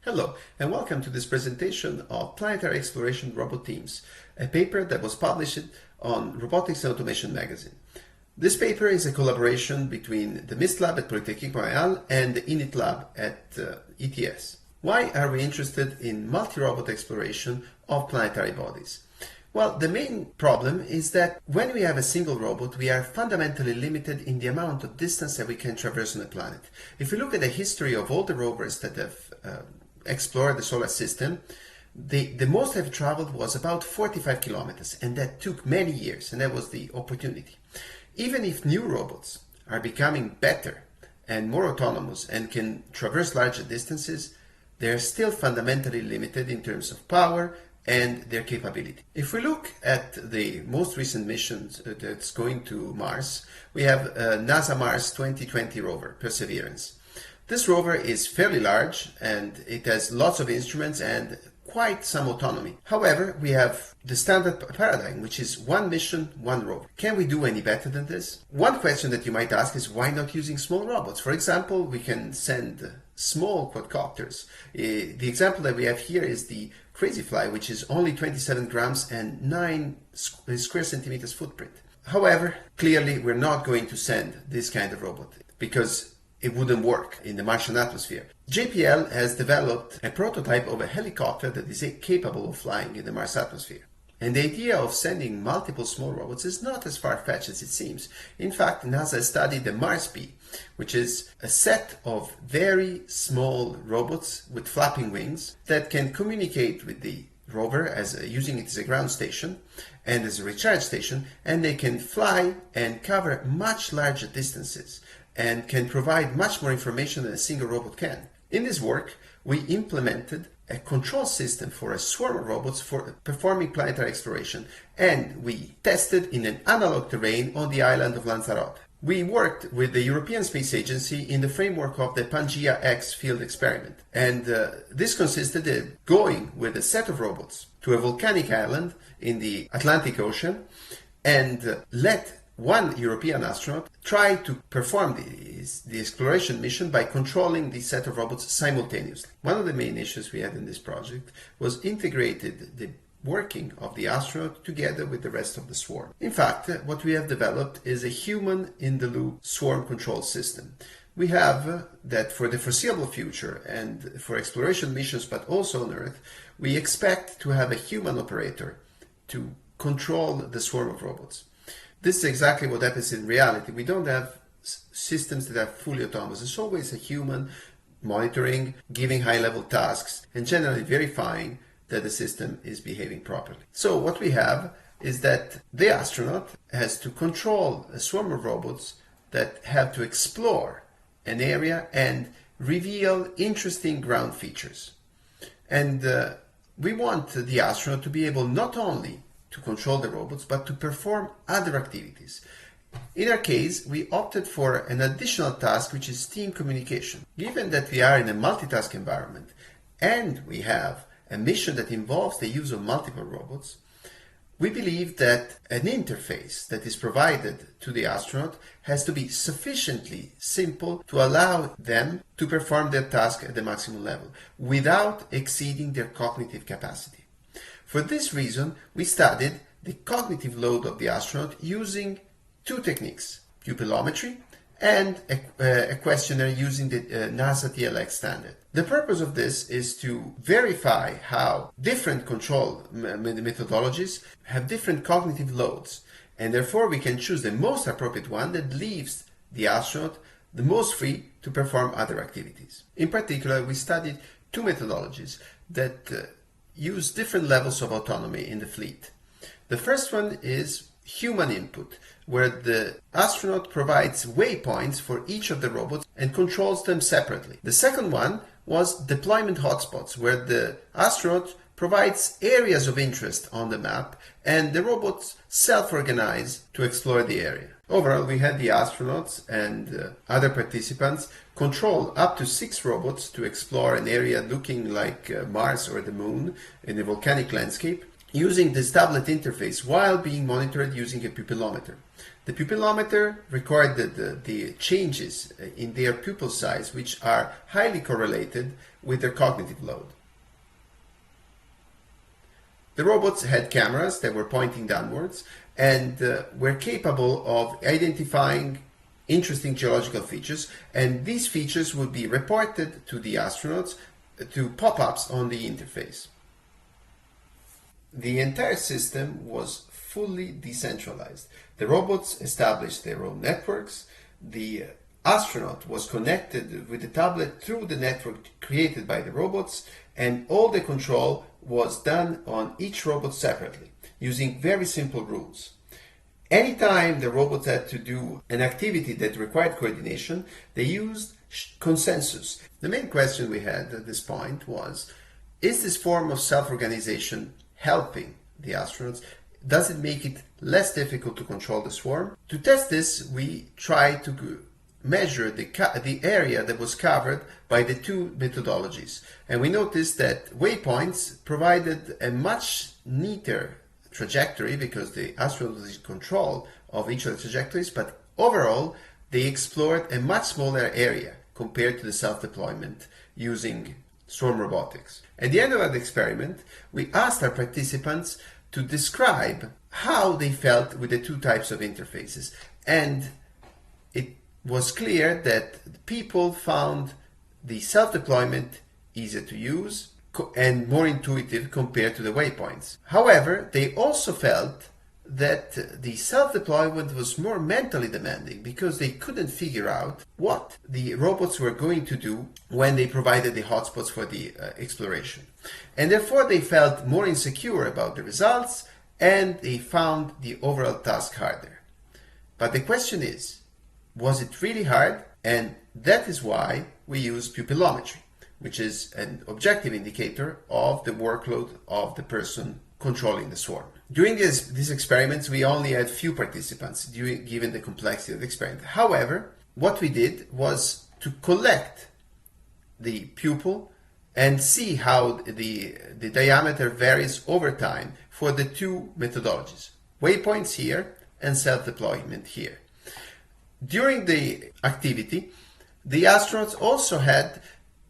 Hello, and welcome to this presentation of Planetary Exploration Robot Teams, a paper that was published on Robotics and Automation magazine. This paper is a collaboration between the MIST lab at Polytechnique Montréal and the INIT lab at ETS. Why are we interested in multi-robot exploration of planetary bodies? Well, the main problem is that when we have a single robot, we are fundamentally limited in the amount of distance that we can traverse on a planet. If we look at the history of all the rovers that have explored the solar system, the most have traveled was about 45 kilometers, and that took many years, and that was the opportunity. Even if new robots are becoming better and more autonomous and can traverse larger distances, they are still fundamentally limited in terms of power and their capability. If we look at the most recent missions that's going to Mars, we have NASA Mars 2020 rover, Perseverance. This rover is fairly large and it has lots of instruments and quite some autonomy. However, we have the standard paradigm, which is one mission, one rover. Can we do any better than this? One question that you might ask is why not using small robots? For example, we can send small quadcopters. The example that we have here is the Crazyfly, which is only 27 grams and 9 square centimeters footprint. However, clearly we're not going to send this kind of robot because it wouldn't work in the Martian atmosphere. JPL has developed a prototype of a helicopter that is capable of flying in the Mars atmosphere. And the idea of sending multiple small robots is not as far-fetched as it seems. In fact, NASA studied the Mars Bee, which is a set of very small robots with flapping wings that can communicate with the rover using it as a ground station and as a recharge station, and they can fly and cover much larger distances and can provide much more information than a single robot can. In this work, we implemented a control system for a swarm of robots for performing planetary exploration, and we tested in an analog terrain on the island of Lanzarote. We worked with the European Space Agency in the framework of the Pangea X field experiment, and this consisted in going with a set of robots to a volcanic island in the Atlantic Ocean and let one European astronaut try to perform the exploration mission by controlling the set of robots simultaneously. One of the main issues we had in this project was integrated the working of the astronaut together with the rest of the swarm. In fact, what we have developed is a human-in-the-loop swarm control system. We have that for the foreseeable future and for exploration missions, but also on Earth, we expect to have a human operator to control the swarm of robots. This is exactly what happens in reality. We don't have systems that are fully autonomous. It's always a human monitoring, giving high-level tasks, and generally verifying that the system is behaving properly. So what we have is that the astronaut has to control a swarm of robots that have to explore an area and reveal interesting ground features. And we want the astronaut to be able not only to control the robots, but to perform other activities. In our case, we opted for an additional task, which is team communication. Given that we are in a multitask environment and we have a mission that involves the use of multiple robots, we believe that an interface that is provided to the astronaut has to be sufficiently simple to allow them to perform their task at the maximum level without exceeding their cognitive capacity. For this reason, we studied the cognitive load of the astronaut using two techniques, pupillometry and a questionnaire using the NASA TLX standard. The purpose of this is to verify how different control methodologies have different cognitive loads, and therefore we can choose the most appropriate one that leaves the astronaut the most free to perform other activities. In particular, we studied two methodologies that use different levels of autonomy in the fleet. The first one is human input, where the astronaut provides waypoints for each of the robots and controls them separately. The second one was deployment hotspots, where the astronaut provides areas of interest on the map and the robots self-organize to explore the area. Overall, we had the astronauts and other participants control up to 6 robots to explore an area looking like Mars or the Moon in a volcanic landscape using this tablet interface while being monitored using a pupillometer. The pupillometer recorded the changes in their pupil size, which are highly correlated with their cognitive load. The robots had cameras that were pointing downwards and were capable of identifying interesting geological features, and these features would be reported to the astronauts to pop-ups on the interface. The entire system was fully decentralized. The robots established their own networks. The astronaut was connected with the tablet through the network created by the robots, and all the control was done on each robot separately, using very simple rules. Anytime the robots had to do an activity that required coordination, they used consensus. The main question we had at this point was, is this form of self-organization helping the astronauts? Does it make it less difficult to control the swarm? To test this, we tried to measure the area that was covered by the two methodologies. And we noticed that waypoints provided a much neater trajectory because the astronaut was in control of each of the trajectories, but overall they explored a much smaller area compared to the self-deployment using swarm robotics. At the end of the experiment, we asked our participants to describe how they felt with the two types of interfaces, and it was clear that people found the self-deployment easier to use and more intuitive compared to the waypoints. However, they also felt that the self-deployment was more mentally demanding because they couldn't figure out what the robots were going to do when they provided the hotspots for the exploration. And therefore they felt more insecure about the results and they found the overall task harder. But the question is, was it really hard? And that is why we use pupillometry, which is an objective indicator of the workload of the person controlling the swarm. During these experiments, we only had few participants, given the complexity of the experiment. However, what we did was to collect the pupil and see how the diameter varies over time for the two methodologies, waypoints here and self-deployment here. During the activity, the astronauts also had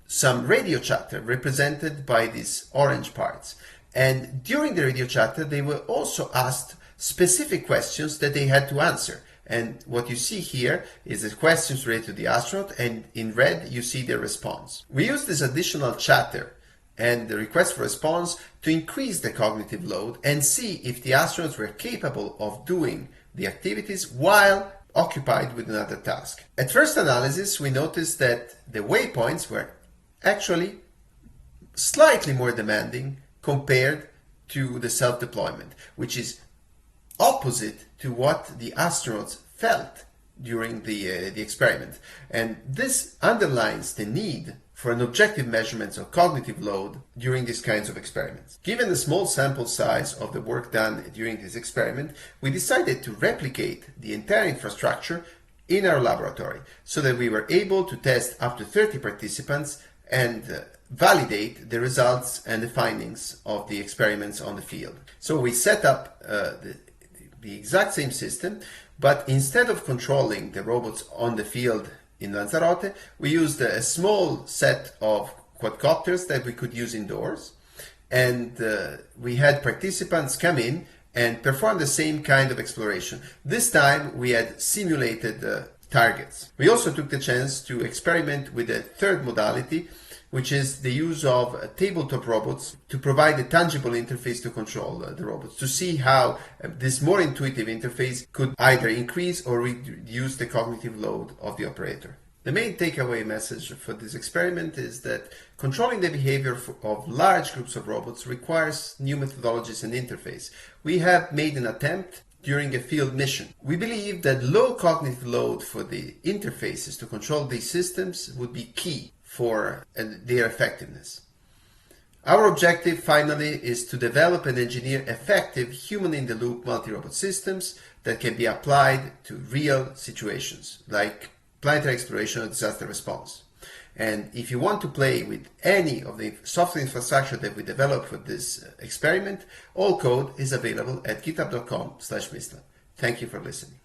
some radio chatter represented by these orange parts. And during the radio chatter, they were also asked specific questions that they had to answer. And what you see here is the questions related to the astronaut, and in red you see their response. We used this additional chatter and the request for response to increase the cognitive load and see if the astronauts were capable of doing the activities while occupied with another task. At first analysis, we noticed that the waypoints were actually slightly more demanding compared to the self-deployment, which is opposite to what the astronauts felt during the experiment. And this underlines the need for an objective measurement of cognitive load during these kinds of experiments. Given the small sample size of the work done during this experiment, we decided to replicate the entire infrastructure in our laboratory so that we were able to test up to 30 participants and validate the results and the findings of the experiments on the field. So we set up the exact same system, but instead of controlling the robots on the field in Lanzarote, we used a small set of quadcopters that we could use indoors, and we had participants come in and perform the same kind of exploration. This time we had simulated targets. We also took the chance to experiment with a third modality, which is the use of tabletop robots to provide a tangible interface to control the robots, to see how this more intuitive interface could either increase or reduce the cognitive load of the operator. The main takeaway message for this experiment is that controlling the behavior of large groups of robots requires new methodologies and interface. We have made an attempt during a field mission. We believe that low cognitive load for the interfaces to control these systems would be key for their effectiveness. Our objective finally is to develop and engineer effective human-in-the-loop multi-robot systems that can be applied to real situations like planetary exploration or disaster response. And if you want to play with any of the software infrastructure that we developed for this experiment, all code is available at github.com/mislab. Thank you for listening.